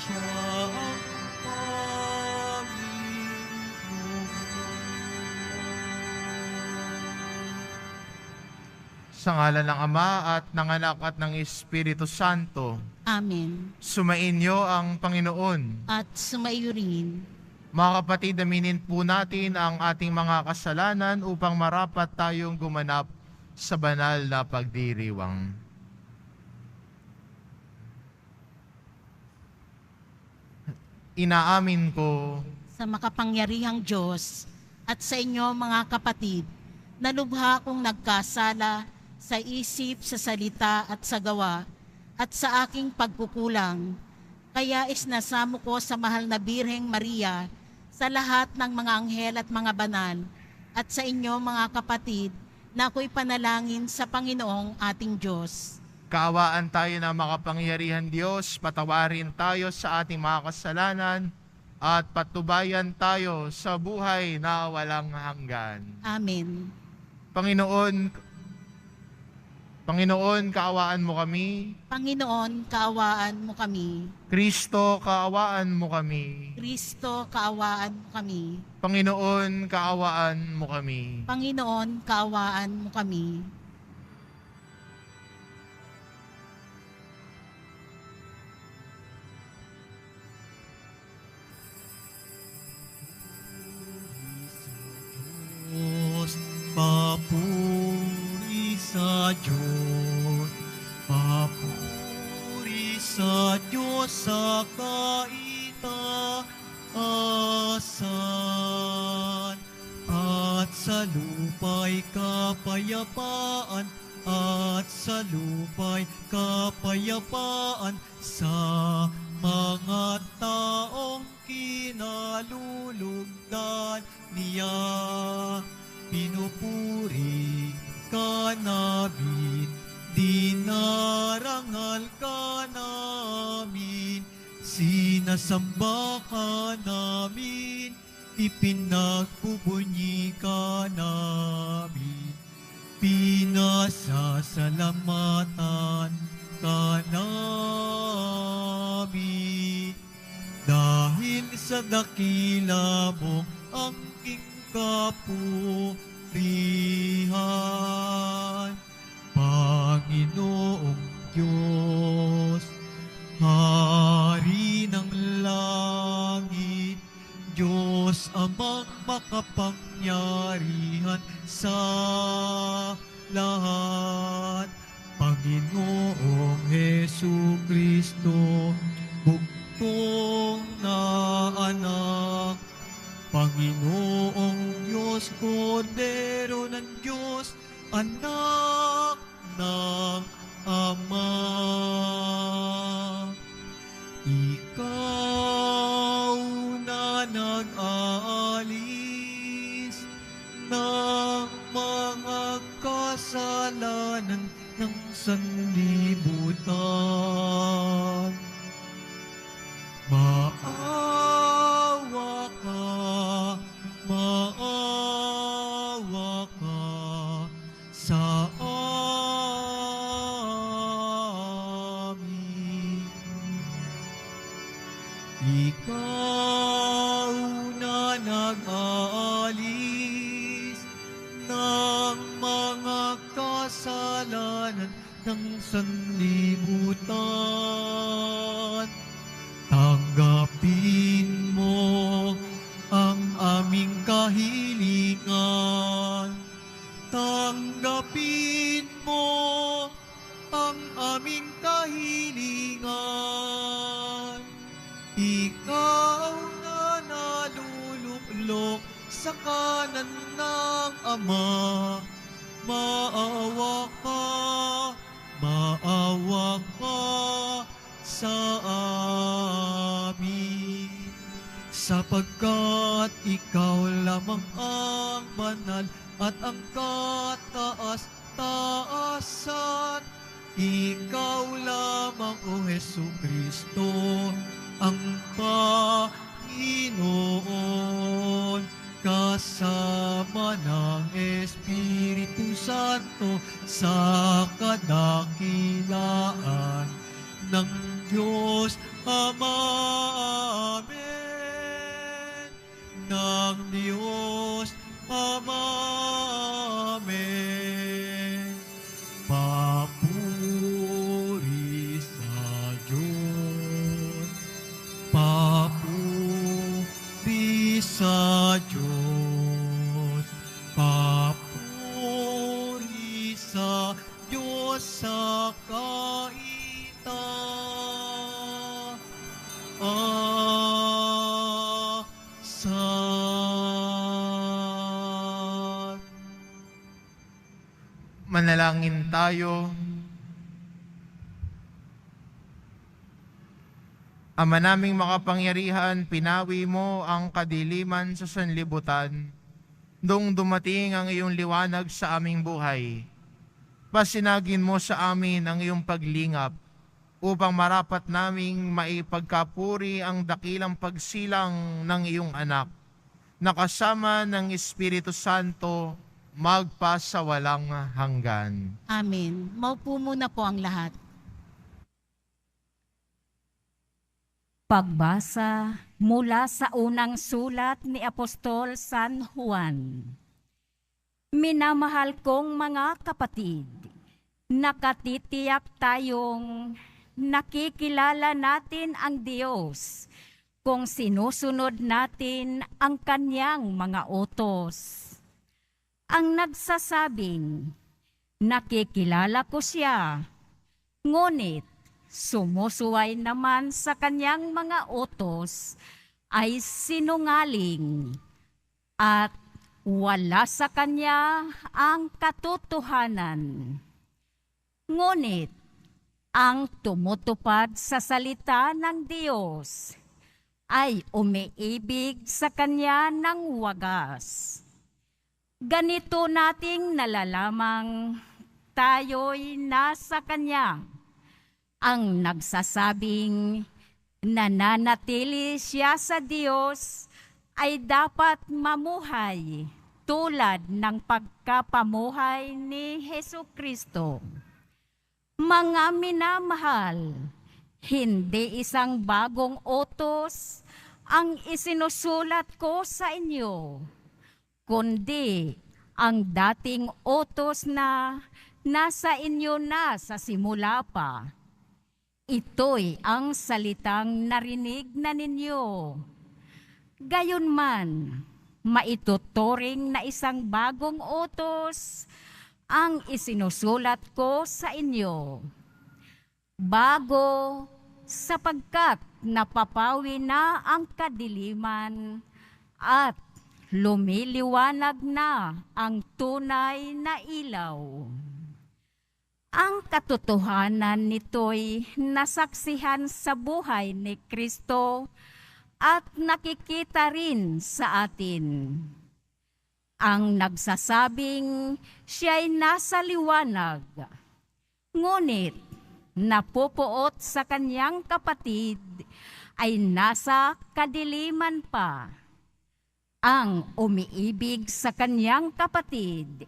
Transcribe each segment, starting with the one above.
siya ang Panginoon. Sa ngalan ng Ama at ng Anak at ng Espiritu Santo, Amen. sumainyo ang Panginoon. At sumaiyo rin. Mga kapatid, aminin po natin ang ating mga kasalanan upang marapat tayong gumanap sa banal na pagdiriwang. Inaamin ko Sa makapangyarihang Diyos at sa inyo mga kapatid, na lubha kong nagkasala sa isip, sa salita at sa gawa, at sa aking pagkukulang. Kaya isnasamo ko sa mahal na Birheng Maria, sa lahat ng mga anghel at mga banal, at sa inyo mga kapatid, na ako'y panalangin sa Panginoong ating Diyos. kaawaan tayo na makapangyarihan Diyos, patawarin tayo sa ating mga kasalanan, at patubayan tayo sa buhay na walang hanggan. Amen. Panginoon, kaawaan mo kami. Panginoon, kaawaan mo kami. Kristo, kaawaan mo kami. Kristo, kaawaan mo kami. Panginoon, kaawaan mo kami. Panginoon, kaawaan mo kami. Diyos, papuri sa Diyos, papuri sa Diyos sa kaitaasan, at sa lupa'y kapayapaan, at sa lupa'y kapayapaan sa mga taong kinalulugdan niya. Pinupuri ka namin, dinarangal ka namin, sinasamba ka namin, ipinagbubunyi ka namin, pinasasalamatan ka namin. Dahil sa dakila mong angking kapurihan, Panginoong Diyos, Hari ng langit, Diyos amang makapangyarihan sa lahat, Panginoong Hesukristo, bugtong na anak, Panginoong Diyos, Kordero ng Diyos, anak ng Ama. Ikaw na nag-aalis ng mga kasalanan ng sanlibutan. Maawa ka sa amin. Ikaw na nag-aalis ng mga kasalanan ng sanlibutan, tanggapin mo ang aming kahilingan. Tanggapin mo ang aming kahilingan. Ikaw na naluluklok sa kanan ng Ama, maawa ka sa amin, sapagkat ikaw lamang ang banal at ang kataas-taasan. Ikaw lamang, O Hesukristo, ang Panginoon, kasama ng Espiritu Santo sa kadakilaan ng Diyos Ama. Diyos. Papuri sa Diyos sa kaitaasan. Manalangin tayo. Ama naming makapangyarihan, pinawi mo ang kadiliman sa sanlibutan nung dumating ang iyong liwanag sa aming buhay. Pasinagin mo sa amin ang iyong paglingap upang marapat naming maipagkapuri ang dakilang pagsilang ng iyong anak, na kasama ng Espiritu Santo magpasawalang hanggan. Amen. Maupo muna po ang lahat. Pagbasa mula sa unang sulat ni Apostol San Juan. Minamahal kong mga kapatid, nakatitiyak tayong nakikilala natin ang Diyos kung sinusunod natin ang Kanyang mga utos. Ang nagsasabing, nakikilala ko siya, ngunit sumusuway naman sa Kanyang mga utos ay sinungaling at wala sa Kanya ang katotohanan. Ngunit ang tumutupad sa salita ng Diyos ay umiibig sa Kanya ng wagas. Ganito nating nalalamang tayo'y nasa Kanya. Ang nagsasabing nananatili siya sa Diyos ay dapat mamuhay tulad ng pagkapamuhay ni Hesukristo. Mga minamahal, hindi isang bagong utos ang isinusulat ko sa inyo, kundi ang dating utos na nasa inyo na sa simula pa. Ito'y ang salitang narinig na ninyo. Gayunman, maituturing na isang bagong utos ang isinusulat ko sa inyo. Bago, sapagkat napapawi na ang kadiliman at lumiliwanag na ang tunay na ilaw. Ang katotohanan nito'y nasaksihan sa buhay ni Kristo at nakikita rin sa atin. Ang nagsasabing siya'y nasa liwanag, ngunit napupuot sa kanyang kapatid ay nasa kadiliman pa. Ang umiibig sa kanyang kapatid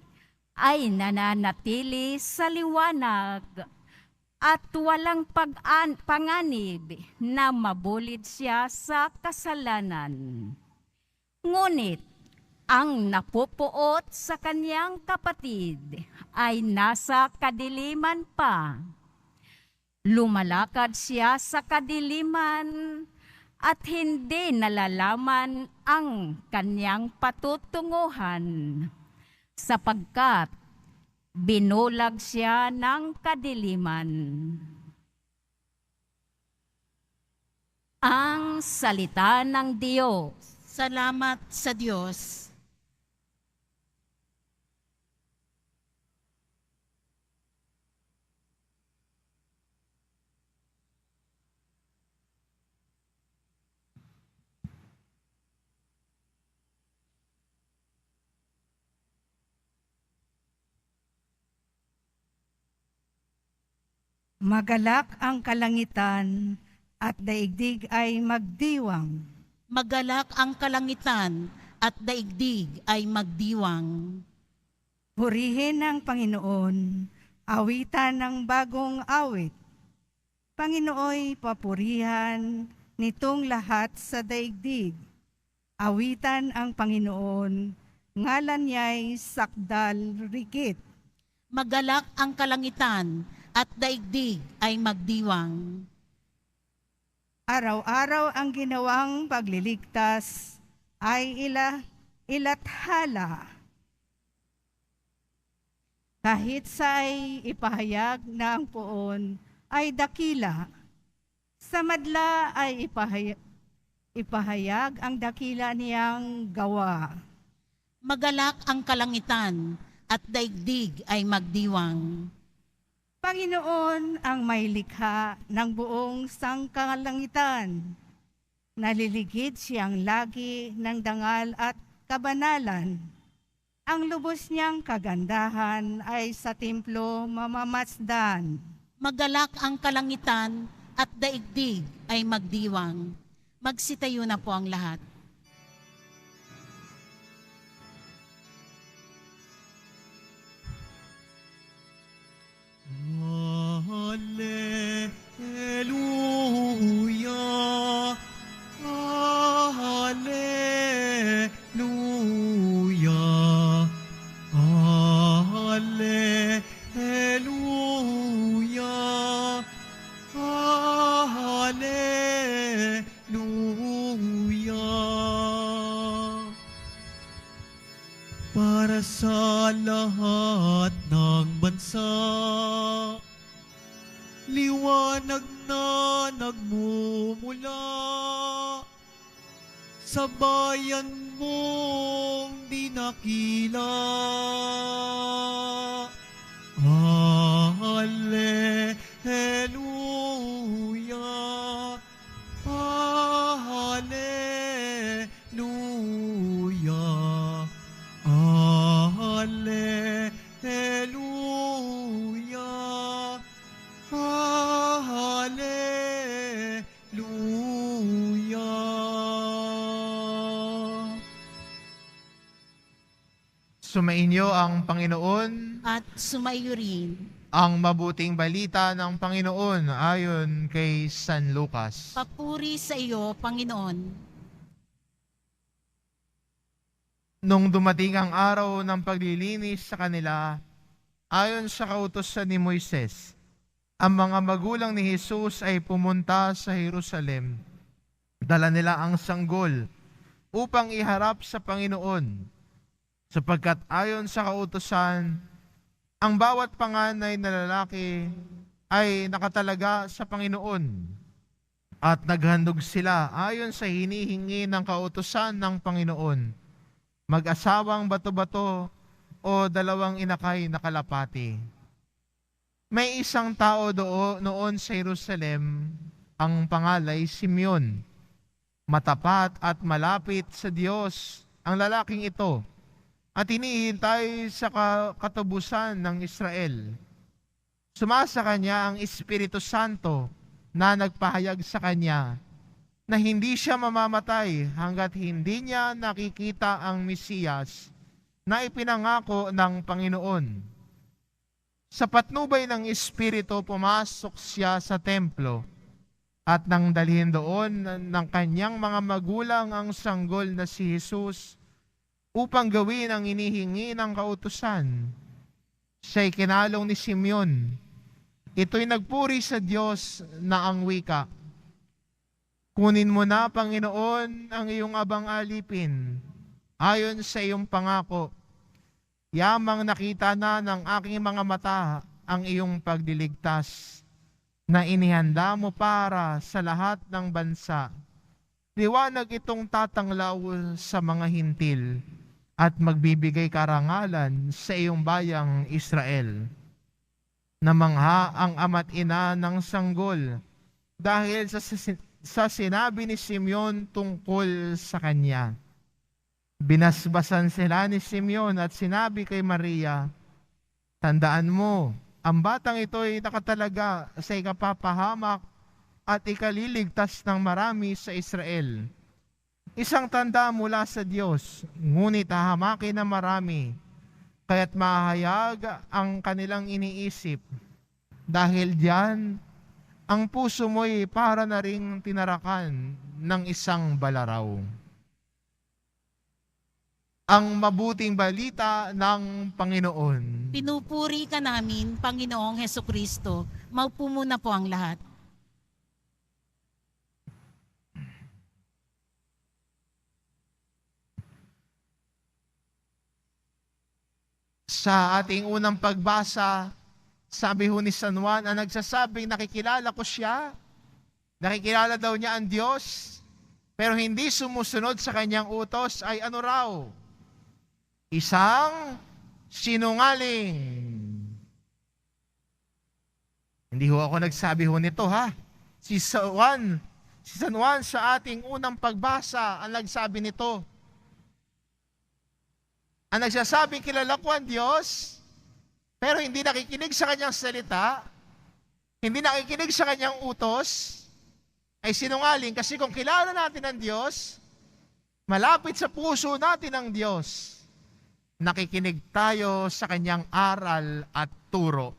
ay nananatili sa liwanag at walang panganib na mabulid siya sa kasalanan. Ngunit ang napupuot sa kanyang kapatid ay nasa kadiliman pa. Lumalakad siya sa kadiliman at hindi nalalaman ang kanyang patutunguhan, sapagkat binulag siya ng kadiliman. Ang salita ng Diyos. Salamat sa Diyos. Magalak ang kalangitan at daigdig ay magdiwang. Magalak ang kalangitan at daigdig ay magdiwang. Purihin ang Panginoon, awitan ng bagong awit. Panginooy papurihan nitong lahat sa daigdig. Awitan ang Panginoon, ngalan niya'y sakdal rikit. Magalak ang kalangitan at daigdig ay magdiwang. Araw-araw ang ginawang pagliligtas ay ilathala. Kahit sa'y ipahayag na ang poon ay dakila, sa madla ay ipahayag ang dakila niyang gawa. Magalak ang kalangitan at daigdig ay magdiwang. Panginoon ang may likha ng buong sangkalangitan. Naliligid siyang lagi ng dangal at kabanalan. Ang lubos niyang kagandahan ay sa templo mamamasdan. Magalak ang kalangitan at daigdig ay magdiwang. Magsitayo na po ang lahat. Hallelujah, Hallelujah, Hallelujah, Hallelujah. Para sa lahat ng bansa, liwanag na nagmumula sa bayan mong dinakila. Hallelujah, Hallelujah, Hallelujah, Hallelujah. Sumainyo ang Panginoon. At sumaiyo rin. Ang mabuting balita ng Panginoon ayon kay San Lucas. Papuri sa iyo, Panginoon. Nung dumating ang araw ng paglilinis sa kanila, ayon sa kautusan ni Moises, ang mga magulang ni Jesus ay pumunta sa Jerusalem. Dala nila ang sanggol upang iharap sa Panginoon, sapagkat ayon sa kautusan, ang bawat panganay na lalaki ay nakatalaga sa Panginoon. At naghandog sila ayon sa hinihingi ng kautusan ng Panginoon, mag-asawang bato-bato o dalawang inakay na kalapati. May isang tao noon sa Jerusalem, ang pangalay Simeon. Matapat at malapit sa Diyos ang lalaking ito, at hinihintay sa katubusan ng Israel. Sumasa kanya ang Espiritu Santo na nagpahayag sa kanya na hindi siya mamamatay hanggat hindi niya nakikita ang Mesiyas na ipinangako ng Panginoon. Sa patnubay ng Espiritu, pumasok siya sa templo at nang dalhin doon ng kanyang mga magulang ang sanggol na si Jesus upang gawin ang inihingi ng kautusan. Siya'y kinalong ni Simeon. Ito'y nagpuri sa Diyos na ang wika, kunin mo na, Panginoon, ang iyong abang alipin, ayon sa iyong pangako. Yamang nakita na ng aking mga mata ang iyong pagdiligtas, na inihanda mo para sa lahat ng bansa. Liwanag itong tatanglaw sa mga hintil, at magbibigay karangalan sa iyong bayang Israel. Namangha ang ama't ina ng sanggol dahil sa sinabi ni Simeon tungkol sa kanya. Binasbasan sila ni Simeon at sinabi kay Maria, tandaan mo, ang batang ito ay nakatalaga sa ikapapahamak at ikaliligtas ng marami sa Israel. Isang tanda mula sa Diyos, ngunit hahamakin ng marami, kaya't mahayag ang kanilang iniisip. Dahil diyan, ang puso mo'y para na ring tinarakan ng isang balaraw. Ang mabuting balita ng Panginoon. Pinupuri ka namin, Panginoong Hesukristo. Maupo muna po ang lahat. Sa ating unang pagbasa, sabi ho ni San Juan, ang nagsasabing nakikilala ko siya, nakikilala daw niya ang Diyos, pero hindi sumusunod sa kanyang utos ay ano raw? Isang sinungaling. Hindi ho ako nagsabi ho nito ha. Si San Juan sa ating unang pagbasa ang nagsabi nito. Ang nagsasabing kilala ko ang Diyos, pero hindi nakikinig sa kanyang salita, hindi nakikinig sa kanyang utos, ay sinungaling. Kasi kung kilala natin ang Diyos, malapit sa puso natin ang Diyos, nakikinig tayo sa kanyang aral at turo.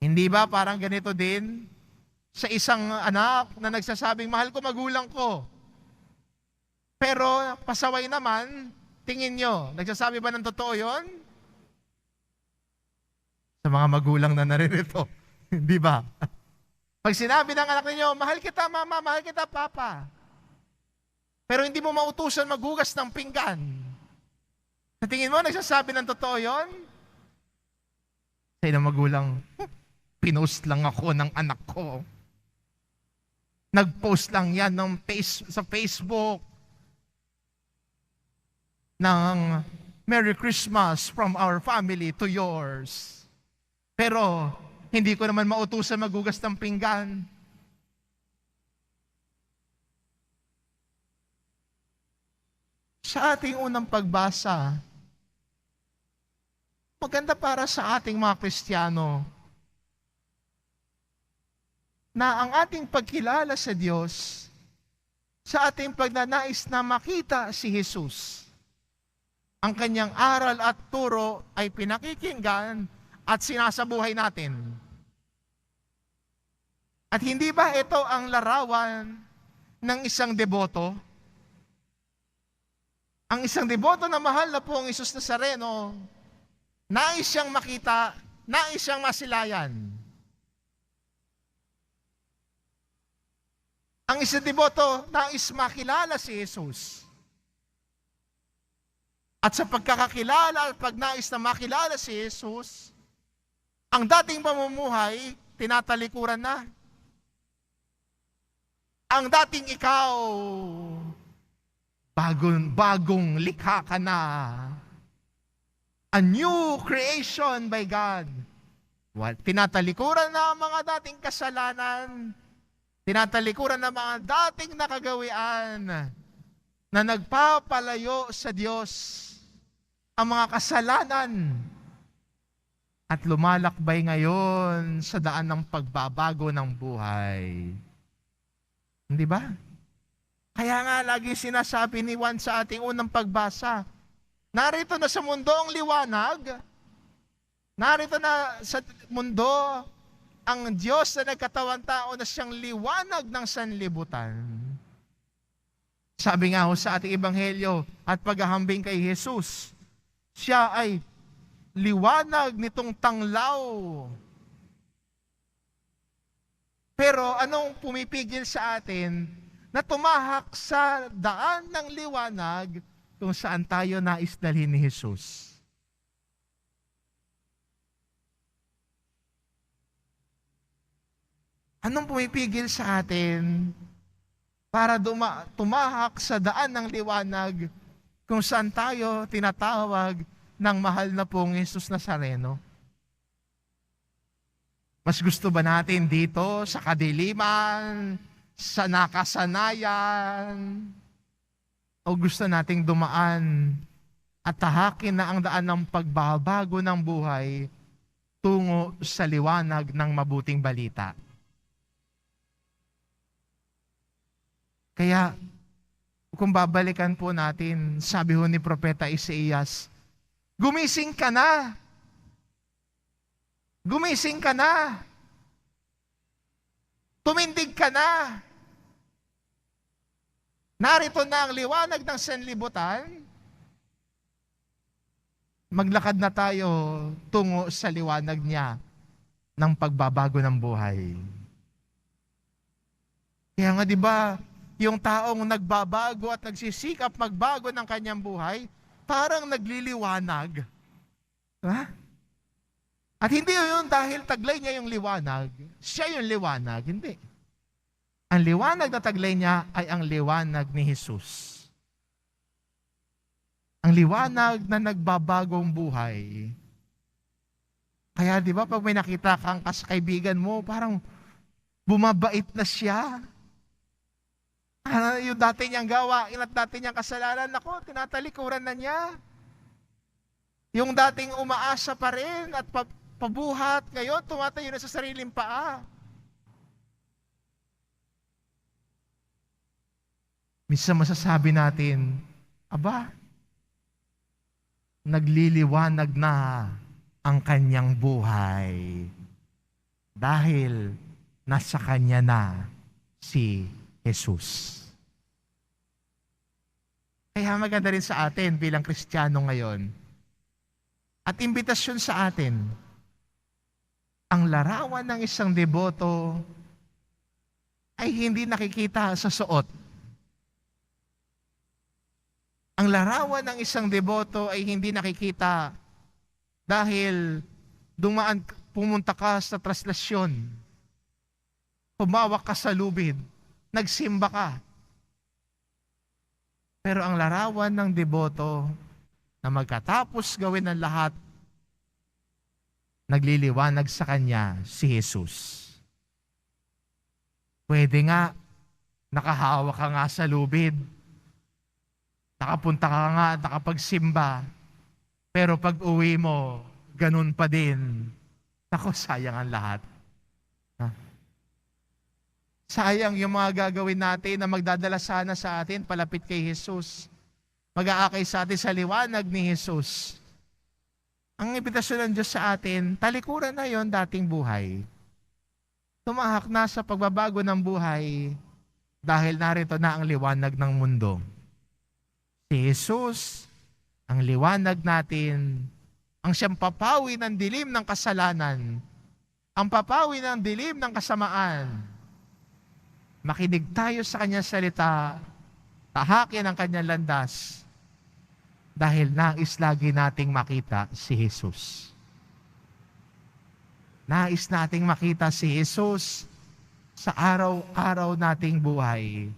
Hindi ba parang ganito din sa isang anak na nagsasabing, mahal ko magulang ko. Pero pasaway naman, tingin nyo, nagsasabi ba ng totoo yon? Sa mga magulang na naririto, hindi ba? Pag sinabi ng anak ninyo, mahal kita mama, mahal kita papa, pero hindi mo mautusan maghugas ng pinggan, sa tingin mo, nagsasabi ng totoo yon? Sa ilang magulang, pinost lang ako ng anak ko. Nag-post lang yan sa Facebook ng Merry Christmas from our family to yours. Pero hindi ko naman mautusan maghugas ng pinggan. Sa ating unang pagbasa, maganda para sa ating mga Kristiyano na ang ating pagkilala sa Diyos, sa ating pagnanais na makita si Jesus, ang kanyang aral at turo ay pinakikinggan at sinasabuhay natin. At hindi ba ito ang larawan ng isang deboto? Ang isang deboto na mahal na po ang Jesus Nazareno, nais siyang makita, nais siyang masilayan. Ang isang deboto, nais makilala si Jesus. At sa pagkakakilala at pagnais na makilala si Jesus, ang dating pamumuhay, tinatalikuran na. Ang dating ikaw, bagong likha ka na. A new creation by God. Tinatalikuran na ang mga dating kasalanan, tinatalikuran na mga dating nakagawian na nagpapalayo sa Diyos, ang mga kasalanan, at lumalakbay ngayon sa daan ng pagbabago ng buhay. Hindi ba? Kaya nga lagi sinasabi ni Juan sa ating unang pagbasa, narito na sa mundo ang liwanag, narito na sa mundo ang Diyos na nagkatawang tao na siyang liwanag ng sanlibutan. Sabi nga ho sa ating ebanghelyo at paghahambing kay Jesus, siya ay liwanag nitong tanglaw. Pero anong pumipigil sa atin na tumahak sa daan ng liwanag kung saan tayo nais dalhin ni Jesus? Anong pumipigil sa atin para tumahak sa daan ng liwanag kung saan tayo tinatawag ng mahal na pong Jesus Nazareno? Mas gusto ba natin dito sa kadiliman, sa nakasanayan, o gusto nating dumaan at tahakin na ang daan ng pagbabago ng buhay tungo sa liwanag ng mabuting balita? Kaya, kung babalikan po natin, sabi ho ni Propeta Isaías, gumising ka na! Gumising ka na! Tumindig ka na! Narito na ang liwanag ng sanlibutan. Maglakad na tayo tungo sa liwanag niya ng pagbabago ng buhay. Kaya nga, di ba, yung taong nagbabago at nagsisikap magbago ng kanyang buhay, parang nagliliwanag. Ha? At hindi yun dahil taglay niya yung liwanag, siya yung liwanag. Hindi. Ang liwanag na taglay niya ay ang liwanag ni Jesus. Ang liwanag na nagbabagong buhay. Kaya di ba pag may nakita kang kaibigan mo, parang bumabait na siya. Yung dati niyang gawain at dati niyang kasalanan, nako, tinatalikuran na niya. Yung dating umaasa pa rin at pabuhat, ngayon tumatayo na sa sariling paa. Minsan masasabi natin, aba, nagliliwanag na ang kanyang buhay dahil nasa kanya na si Jesus. Kaya maganda rin sa atin bilang Kristiyano ngayon at imbitasyon sa atin, ang larawan ng isang deboto ay hindi nakikita sa suot. Ang larawan ng isang deboto ay hindi nakikita dahil pumunta ka sa traslasyon, humawak ka sa lubid, nagsimba ka. Pero ang larawan ng deboto na magkatapos gawin ang lahat, nagliliwanag sa kanya si Jesus. Pwede nga, nakahawak ka nga sa lubid, nakapunta ka nga, nakapagsimba, pero pag uwi mo, ganun pa din. Naku, sayang ang lahat. Sayang yung mga gagawin natin na magdadala sana sa atin palapit kay Jesus. Mag-aakay sa atin sa liwanag ni Jesus. Ang imbitasyon ng Diyos sa atin, talikuran na yon dating buhay. Tumahak na sa pagbabago ng buhay dahil narito na ang liwanag ng mundo. Si Jesus, ang liwanag natin, ang siyang papawi ng dilim ng kasalanan, ang papawi ng dilim ng kasamaan. Makinig tayo sa kanyang salita, tahakin ang kanyang landas, dahil nais lagi nating makita si Jesus. Nais nating makita si Jesus sa araw-araw nating buhay.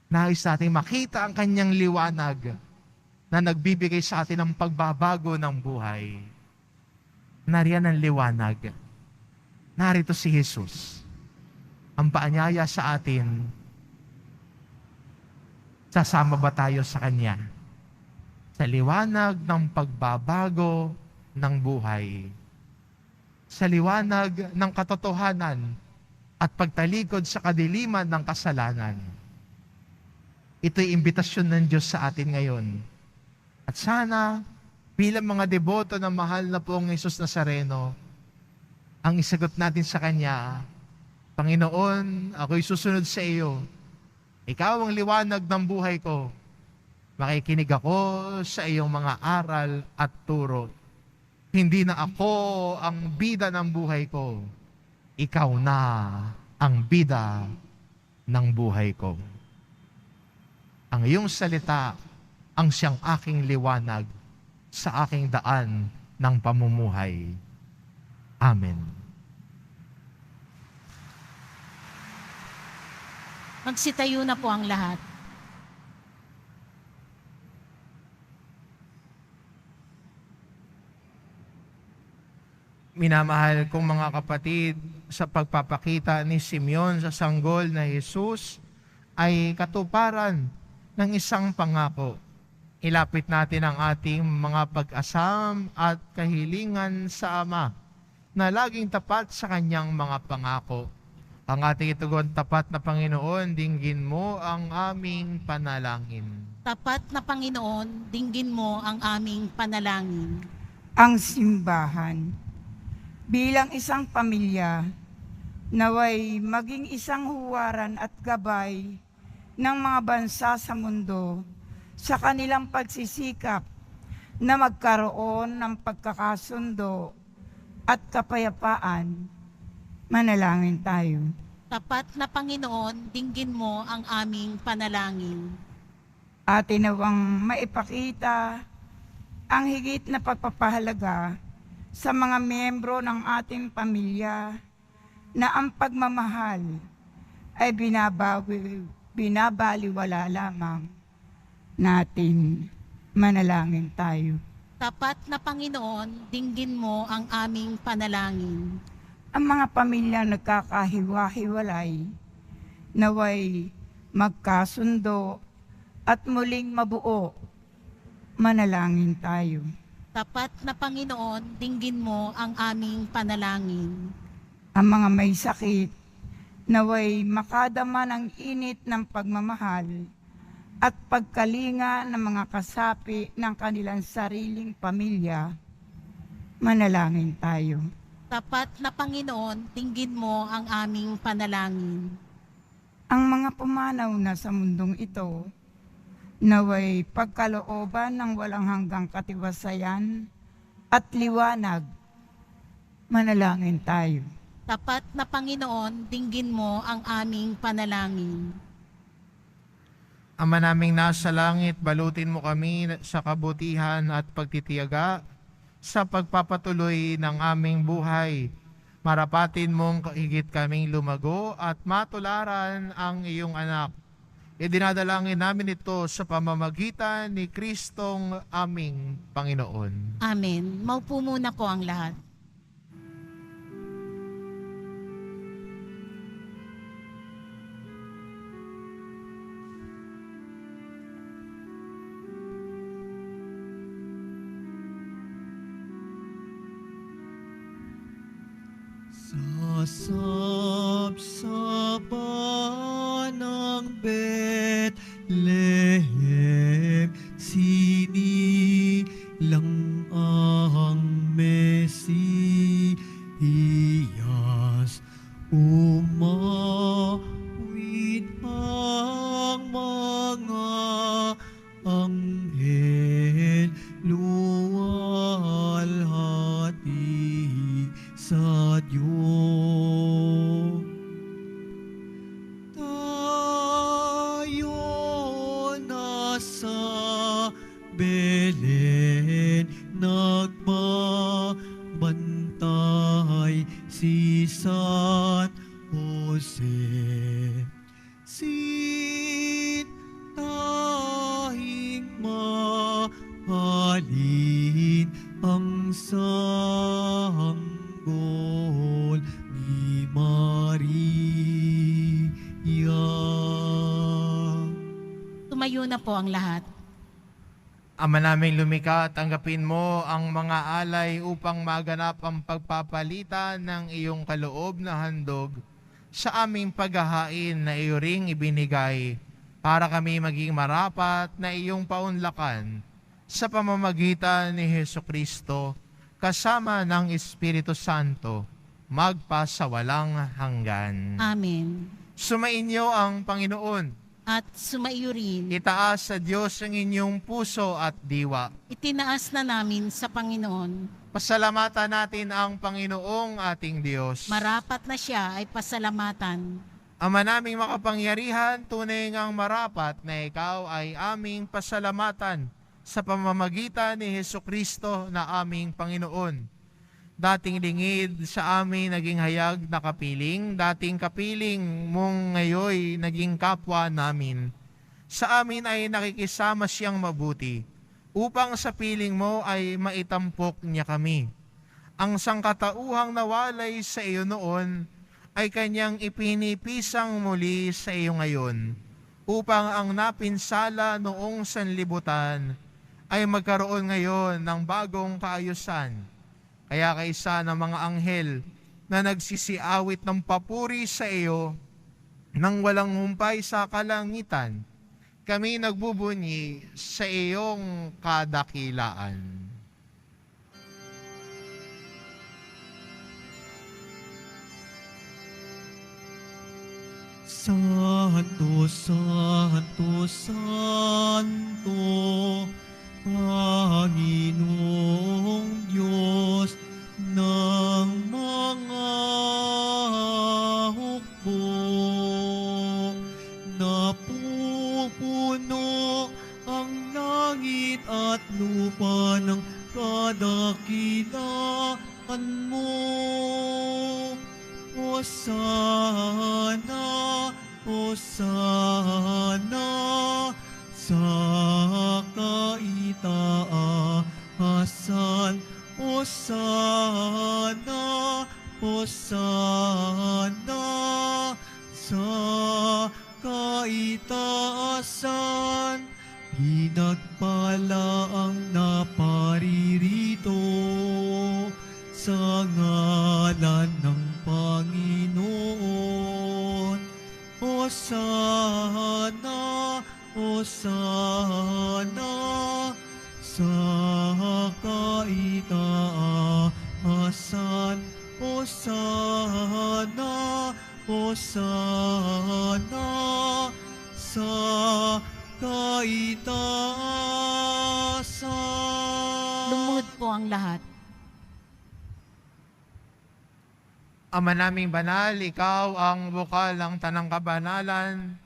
Nais nating makita ang kanyang liwanag na nagbibigay sa atin ng pagbabago ng buhay. Nariyan ang liwanag. Narito si Jesus. Ang paanyaya sa atin, sasama ba tayo sa Kanya? Sa liwanag ng pagbabago ng buhay. Sa liwanag ng katotohanan at pagtalikod sa kadiliman ng kasalanan. Ito'y imbitasyon ng Diyos sa atin ngayon. At sana, bilang mga deboto ng mahal na Poong Jesus Nazareno, ang isagot natin sa Kanya, Panginoon, ako'y susunod sa iyo. Ikaw ang liwanag ng buhay ko. Makikinig ako sa iyong mga aral at turo. Hindi na ako ang bida ng buhay ko. Ikaw na ang bida ng buhay ko. Ang iyong salita ang siyang aking liwanag sa aking daan ng pamumuhay. Amen. Magsitayo na po ang lahat. Minamahal kong mga kapatid, sa pagpapakita ni Simeon sa sanggol na Jesus ay katuparan ng isang pangako. Ilapit natin ang ating mga pag-asam at kahilingan sa Ama na laging tapat sa Kanyang mga pangako. Ang ating itugon, tapat na Panginoon, dinggin mo ang aming panalangin. Tapat na Panginoon, dinggin mo ang aming panalangin. Ang simbahan bilang isang pamilya, naway maging isang huwaran at gabay ng mga bansa sa mundo sa kanilang pagsisikap na magkaroon ng pagkakasundo at kapayapaan. Manalangin tayo. Tapat na Panginoon, dinggin mo ang aming panalangin. Atin nawang maipakita ang higit na pagpapahalaga sa mga miyembro ng ating pamilya na ang pagmamahal ay binabaliwala lamang natin. Manalangin tayo. Tapat na Panginoon, dinggin mo ang aming panalangin. Ang mga pamilyang nagkakahiwa-hiwalay, naway magkasundo at muling mabuo. Manalangin tayo. Tapat na Panginoon, dinggin mo ang aming panalangin. Ang mga may sakit, naway makadama ng init ng pagmamahal at pagkalinga ng mga kasapi ng kanilang sariling pamilya. Manalangin tayo. Tapat na Panginoon, dinggin mo ang aming panalangin. Ang mga pumanaw na sa mundong ito, naway pagkalooban ng walang hanggang katiwasayan at liwanag. Manalangin tayo. Tapat na Panginoon, dinggin mo ang aming panalangin. Ama naming nasa langit, balutin mo kami sa kabutihan at pagtitiyaga sa pagpapatuloy ng aming buhay. Marapatin mong higit kaming lumago at matularan ang iyong anak. Idinadalangin namin ito sa pamamagitan ni Kristong aming Panginoon. Amen. Maupo muna ko ang lahat. Sasapsapa ng Bethlehem, sinilang ang Mesiyas. Umawit ang mga anghel, luwalhati sa Diyos. Tayo nasa Belen, nagbabantay si San Jose. Sintahing mahalin ang sanggol ni Maria. Tumayo na po ang lahat. Ama naming lumikha, tanggapin mo ang mga alay upang maganap ang pagpapalitan ng iyong kaloob na handog sa aming paghahain na iyo ring ibinigay para kami maging marapat na iyong paunlakan sa pamamagitan ni Hesukristo kasama ng Espiritu Santo magpasawalang hanggan. Amen. Sumainyo ang Panginoon. At sumaiyo rin, Itaas sa Diyos ang inyong puso at diwa. itinaas na namin sa Panginoon. Pasalamatan natin ang Panginoong ating Diyos. Marapat na siya ay pasalamatan. Ama naming makapangyarihan, tunay ngang marapat na ikaw ay aming pasalamatan sa pamamagitan ni Hesukristo na aming Panginoon. Dating lingid sa amin naging hayag na kapiling, dating kapiling mong ngayoy naging kapwa namin. Sa amin ay nakikisama siyang mabuti, upang sa piling mo ay maitampok niya kami. Ang sangkatauhang nawalay sa iyo noon ay kanyang ipinipisang muli sa iyo ngayon, upang ang napinsala noong sanlibutan ay magkaroon ngayon ng bagong kaayusan. Kaya kaysa ng mga anghel na nagsisiawit ng papuri sa iyo nang walang humpay sa kalangitan, kami nagbubunyi sa iyong kadakilaan. Santo, Santo, Santo, Panginoong Diyos ng mga hukbo, napupuno ang langit at lupa ng Hosana sa kaitaasan. Hosana, Hosana sa kaitaasan. Pinagpala ang naparirito sa ngalan ng Panginoon. Hosana, Hosana sa kaitaasan. Hosana, Hosana sa kaitaasan. Lumuhod po ang lahat. Ama naming banal, ikaw ang bukal ng tanang kabanalan,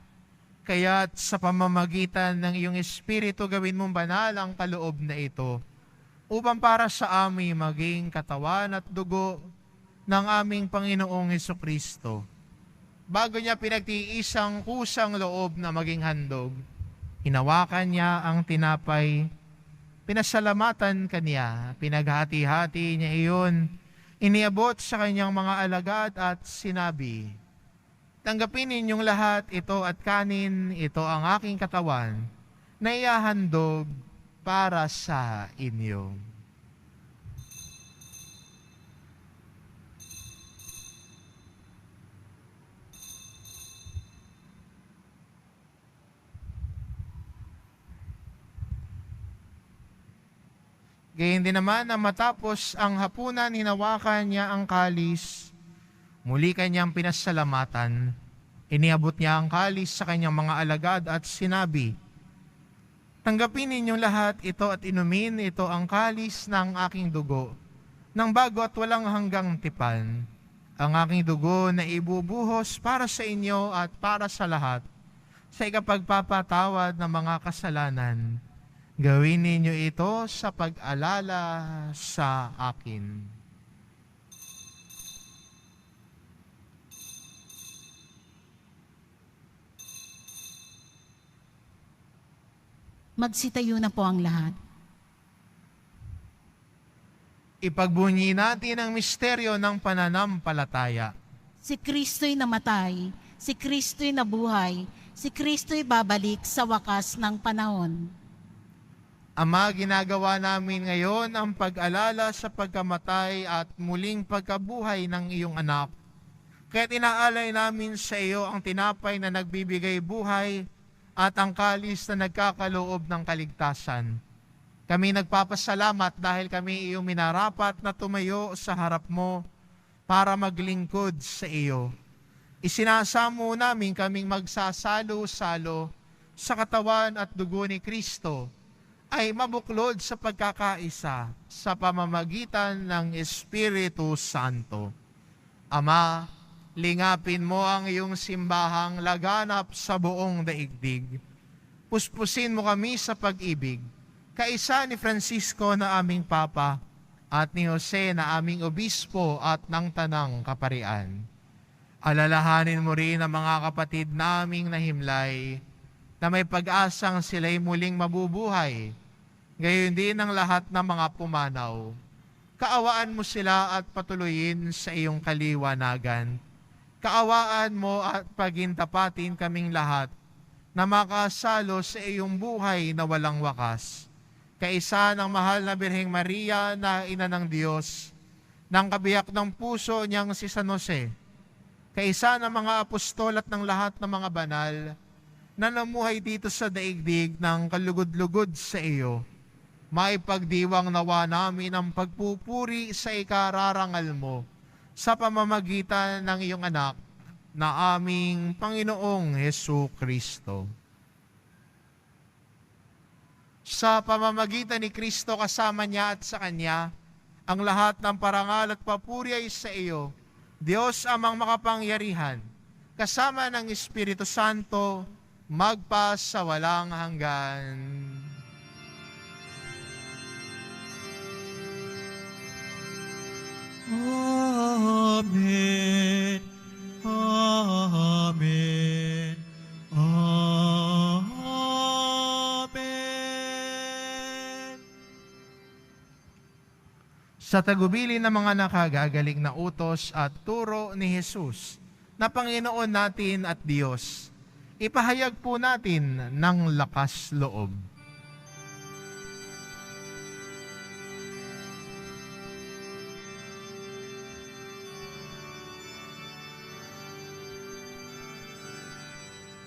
kaya't sa pamamagitan ng iyong Espiritu gawin mong banal ang kaloob na ito, upang para sa amin maging katawan at dugo ng aming Panginoong Hesukristo. Bago niya pinagtiisang kusang loob na maging handog, hinawakan niya ang tinapay, pinasalamatan kaniya, pinaghati-hati niya iyon, iniabot sa kanyang mga alagad at sinabi, "Tanggapin ninyong lahat ito at kanin, ito ang aking katawan, na ihahandog para sa inyo." Gayun din naman na matapos ang hapunan, hinawakan niya ang kalis, muli kanyang pinasalamatan, iniabot niya ang kalis sa kanyang mga alagad at sinabi, "Tanggapin ninyong lahat ito at inumin, ito ang kalis ng aking dugo, ng bago at walang hanggang tipan, ang aking dugo na ibubuhos para sa inyo at para sa lahat, sa ikapagpapatawad ng mga kasalanan. Gawin ninyo ito sa pag-alala sa akin." Magsitayo na po ang lahat. Ipagbunyi natin ang misteryo ng pananampalataya. Si Kristo'y namatay, si Kristo'y nabuhay, si Kristo'y babalik sa wakas ng panahon. Ama, ginagawa namin ngayon ang pag-alala sa pagkamatay at muling pagkabuhay ng iyong anak. Kaya't inaalay namin sa iyo ang tinapay na nagbibigay buhay at ang kalis na nagkakaloob ng kaligtasan. Kami nagpapasalamat dahil kami iyong minarapat na tumayo sa harap mo para maglingkod sa iyo. Isinasamo namin kaming magsasalo-salo sa katawan at dugo ni Kristo, ay mabuklod sa pagkakaisa sa pamamagitan ng Espiritu Santo. Ama, lingapin mo ang iyong simbahang laganap sa buong daigdig. Puspusin mo kami sa pag-ibig, kaisa ni Francisco na aming Papa at ni Jose na aming Obispo at ng Tanang Kaparian. Alalahanin mo rin ang mga kapatid naming nahimlay na may pag-asang sila'y muling mabubuhay, gayon din ang lahat ng mga pumanaw. Kaawaan mo sila at patuloyin sa iyong kaliwanagan. Kaawaan mo at pagintapatin kaming lahat na makasalo sa iyong buhay na walang wakas. Kaisa ng mahal na Birheng Maria na Ina ng Diyos, ng kabiyak ng puso niyang si San Jose, kaisa ng mga apostol at ng lahat ng mga banal na namuhay dito sa daigdig ng kalugod-lugod sa iyo, maipagdiwang nawa namin ang pagpupuri sa ikararangal mo sa pamamagitan ng iyong anak na aming Panginoong Hesukristo. Sa pamamagitan ni Kristo kasama niya at sa Kanya, ang lahat ng parangal at papuri ay sa iyo, Diyos amang makapangyarihan, kasama ng Espiritu Santo, magpa sa walang hanggan. Amen. Amen. sa tagubilin ng mga nakagagaling na utos at turo ni Jesus na Panginoon natin at Diyos, ipahayag po natin ng lakas loob.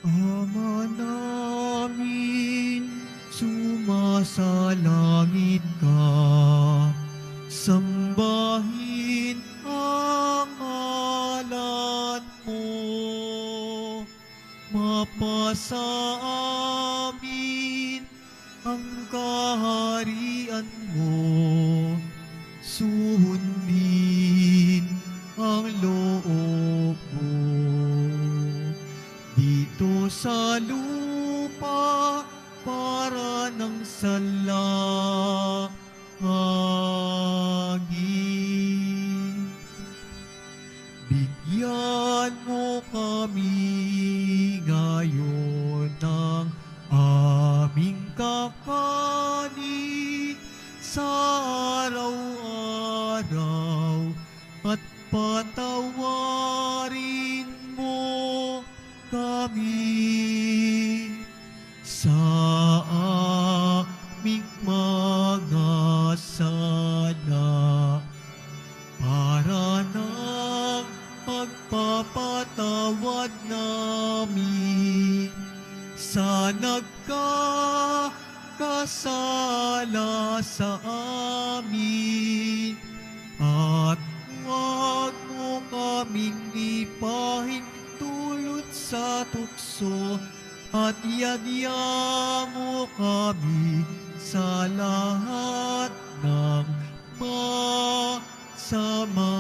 Ama namin, sumasalangit ka, sambahin ang ngalan mo, mapasa amin ang kaharian mo, sundin ang loob mo. Dito sa lupa para ng salangin. Bigyan mo kami ngayon ng aming kakanin sa araw-araw at patawarin mo kami sa aming mga sala para ng pagpapatawad namin sa nagkakasala sa amin at huwag mo kaming ipahintulot sa tukso at iadya mo kami sa lahat ng masama.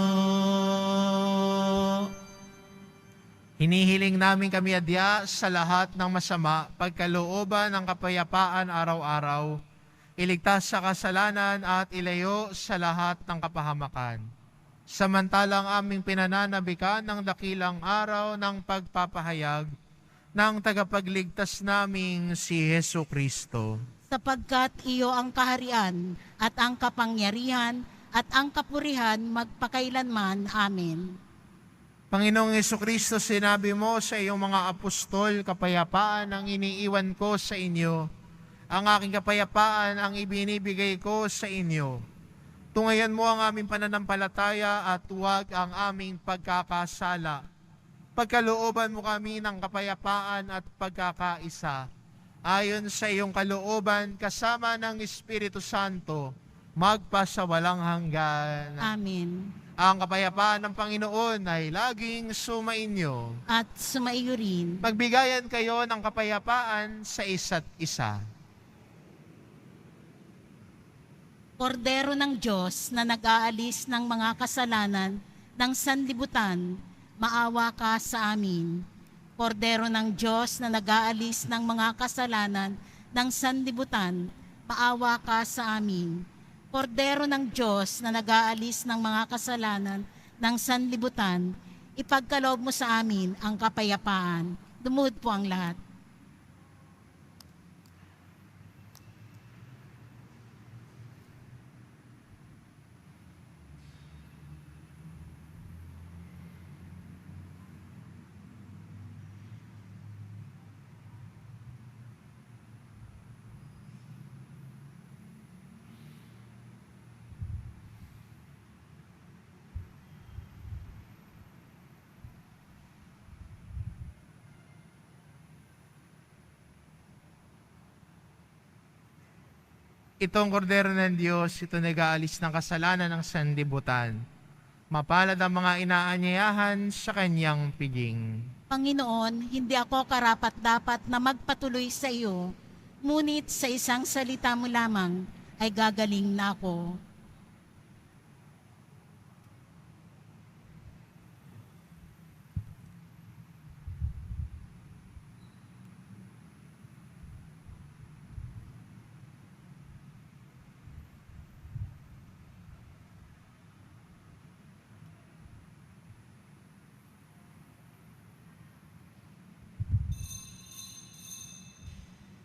Hinihiling namin kami adya sa lahat ng masama, pagkalooban ng kapayapaan araw-araw, iligtas sa kasalanan at ilayo sa lahat ng kapahamakan. Samantalang aming pinananabikan ng dakilang araw ng pagpapahayag ng tagapagligtas naming si Hesu Kristo. Sapagkat iyo ang kaharian at ang kapangyarihan at ang kapurihan magpakailanman. Amen. Panginoong Hesu Kristo, sinabi mo sa iyong mga apostol, kapayapaan ang iniiwan ko sa inyo. Ang aking kapayapaan ang ibinibigay ko sa inyo. Tungayan mo ang aming pananampalataya at huwag ang aming pagkakasala. Pagkalooban mo kami ng kapayapaan at pagkakaisa. Ayon sa iyong kalooban, kasama ng Espiritu Santo, magpasawalang hanggan. Amen. Ang kapayapaan ng Panginoon ay laging sumainyo. At sumaiyo rin. Magbigayan kayo ng kapayapaan sa isa't isa. Kordero ng Diyos na nag-aalis ng mga kasalanan ng sanlibutan, maawa ka sa amin. Kordero ng Diyos na nag-aalis ng mga kasalanan ng sanlibutan, maawa ka sa amin. Kordero ng Diyos na nag-aalis ng mga kasalanan ng sanlibutan, ipagkaloob mo sa amin ang kapayapaan. Lumuhod po ang lahat. Itong kordero ng Diyos, ito nag-aalis ng kasalanan ng sanlibutan. Mapalad ang mga inaanyayahan sa kanyang piging. Panginoon, hindi ako karapat-dapat na magpatuloy sa iyo, ngunit sa isang salita mo lamang ay gagaling na ako.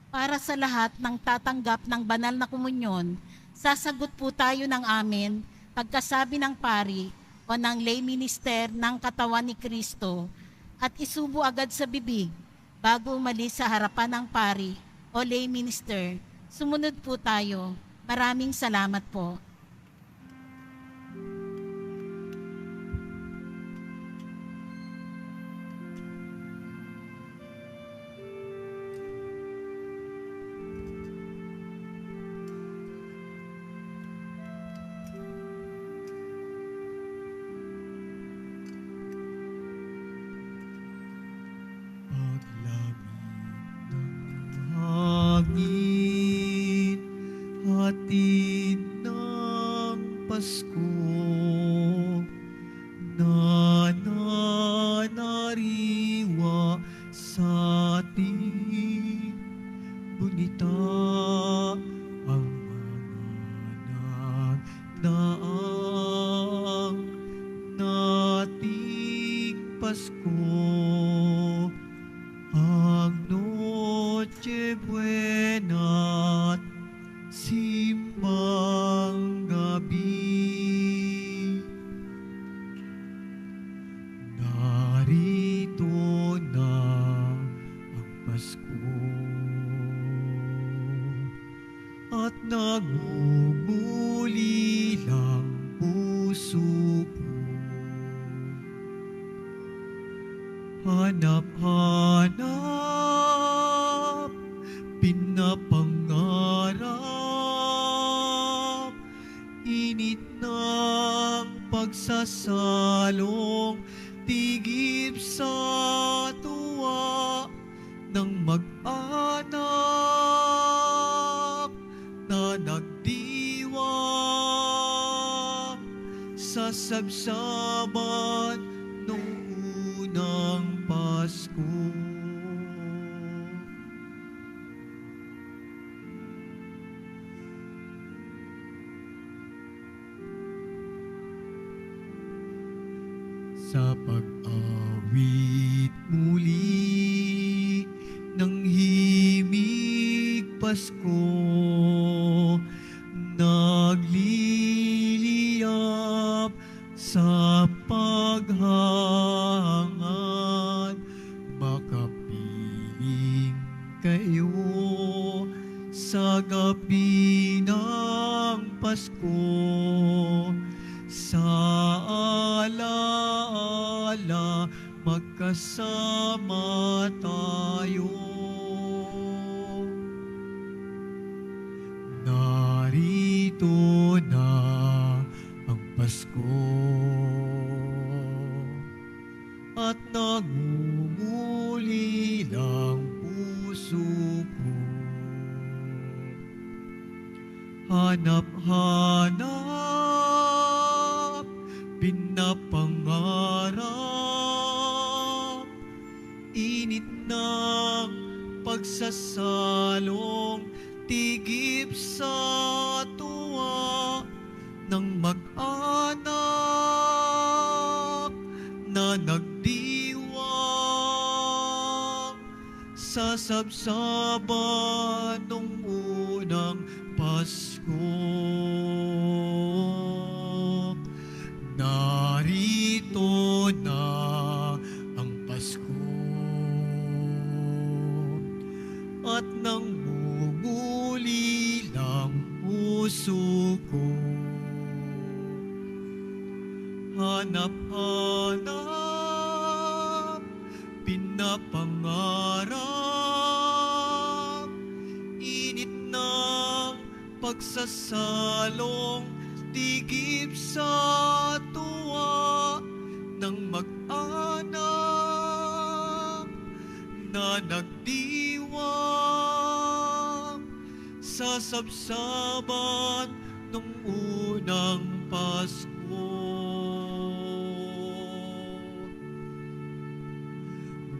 Para sa lahat ng tatanggap ng banal na komunyon, sasagot po tayo ng amen pagkasabi ng pari o ng lay minister ng katawan ni Kristo at isubo agad sa bibig bago umalis sa harapan ng pari o lay minister. Sumunod po tayo. Maraming salamat po. Hangin, hatid ng Pasko, na nanariwa sa ating bunita ang mga nagdaang nating Pasko. Ang Noche Buena at simbang gabi, narito na ang Pasko at nangunguli lang puso ko. Hanap-hanap, pinapangarap, init ng pagsasalong, tigip sa tuwa ng mag-anak na nagdiwang sa sabsaban nung unang Pasko. Sa pag-awit muli ng himig Pasko, nagliliyap sa paghangad, makapiling kayo sa gabi ng Pasko. Sa alaala, magkasama tayo. Narito na ang Pasko at nangunguli lang puso ko. Hanap-hanap, pinapangarap, init ng pagsasalong, tigip sa tuwa ng mag-anak na nagdiwang sa sabsaban nung unang Pasko. Narito na ang Pasko at nangunguli lang puso ko. Hanap-hanap, pinapangarap, init ng pagsasalong, tigip sa tuwa ng mag-anak na nagdiwang sa sabsaban nung unang Pasko.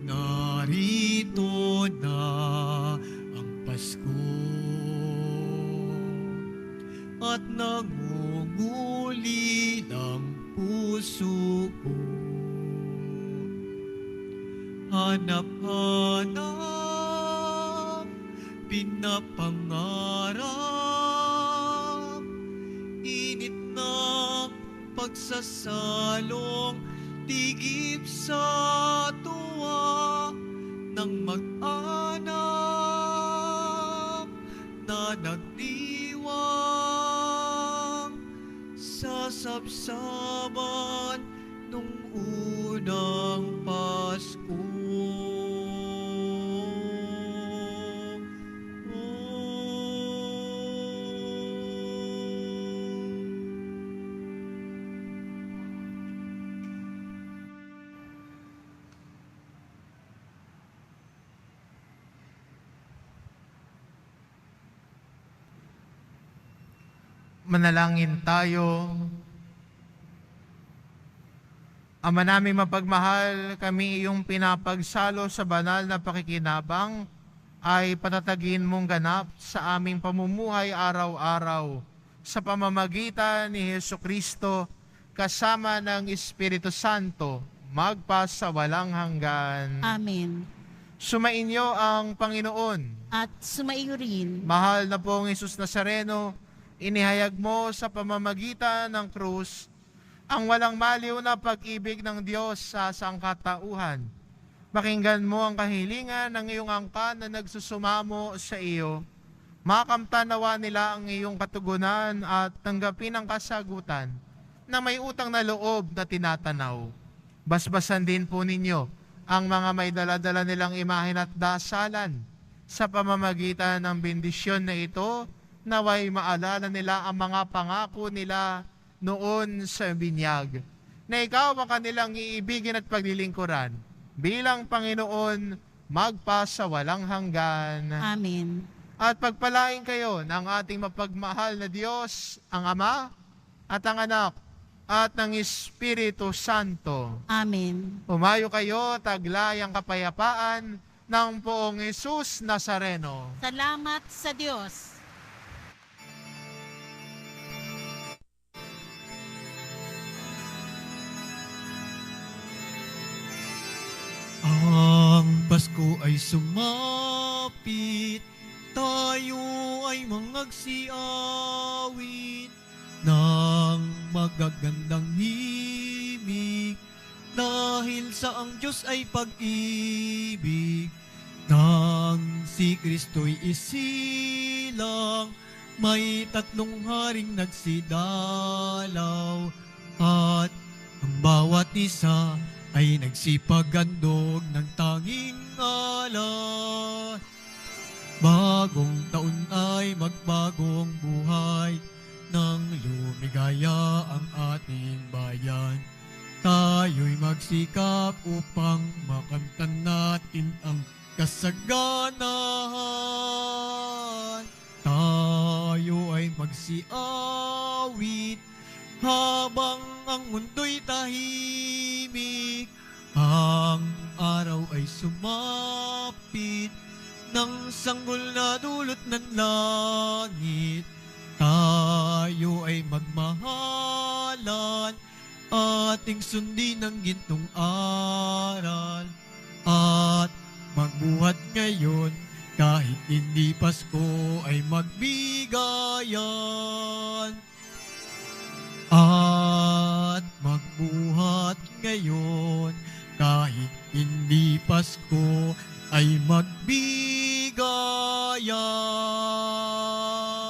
Narito na ang Pasko at nangunguli ng puso ko. Hanap-hanap, pinapangarap, init ng magsasalong tigip sa tuwa ng mag-anak na nagdiwang sa sabsaban nung unang Pasko. Manalangin tayo. Ama namin mapagmahal, kami iyong pinapagsalo sa banal na pakikinabang ay patatagin mong ganap sa aming pamumuhay araw-araw sa pamamagitan ni Hesukristo kasama ng Espiritu Santo magpa sa walang hanggan. Amen. Sumainyo ang Panginoon. At sumaiyo rin. Mahal na pong Jesus Nazareno, inihayag mo sa pamamagitan ng krus ang walang maliw na pag-ibig ng Diyos sa sangkatauhan. Pakinggan mo ang kahilingan ng iyong angkan na nagsusumamo sa iyo. Makamtanawa nila ang iyong katugunan at tanggapin ang kasagutan na may utang na loob na tinatanaw. Basbasan din po ninyo ang mga may daladala nilang imahen at dasalan sa pamamagitan ng bendisyon na ito. Naway maalala nila ang mga pangako nila noon sa binyag, na ikaw ang kanilang iibigin at paglilingkuran bilang Panginoon magpa sa walang hanggan. Amen. At pagpalain kayo ng ating mapagmahal na Diyos, ang Ama at ang Anak at ng Espiritu Santo. Amen. Umayo kayo, taglay ang kapayapaan ng Poong Jesus Nazareno. Salamat sa Diyos. Ang Pasko ay sumapit, tayo ay mangagsiawit ng magagandang himig, dahil sa ang Diyos ay pag-ibig, nang si Kristo'y isilang, may tatlong haring nagsidalaw, at ang bawat isa ay nagsipagandog ng tanging alay. Bagong taon ay magbagong buhay, nang lumigaya ang ating bayan. Tayo'y magsikap upang makamtan natin ang kasaganahan. Tayo ay magsiawit habang ang mundo'y tahimik. Ang araw ay sumapit ng sanggol na dulot ng langit. Tayo ay magmahalan, ating sundin ang gintong aral, at magbuhat ngayon kahit hindi Pasko ay magbigayan. At magbuhat ngayon kahit hindi Pasko ay magbigayan.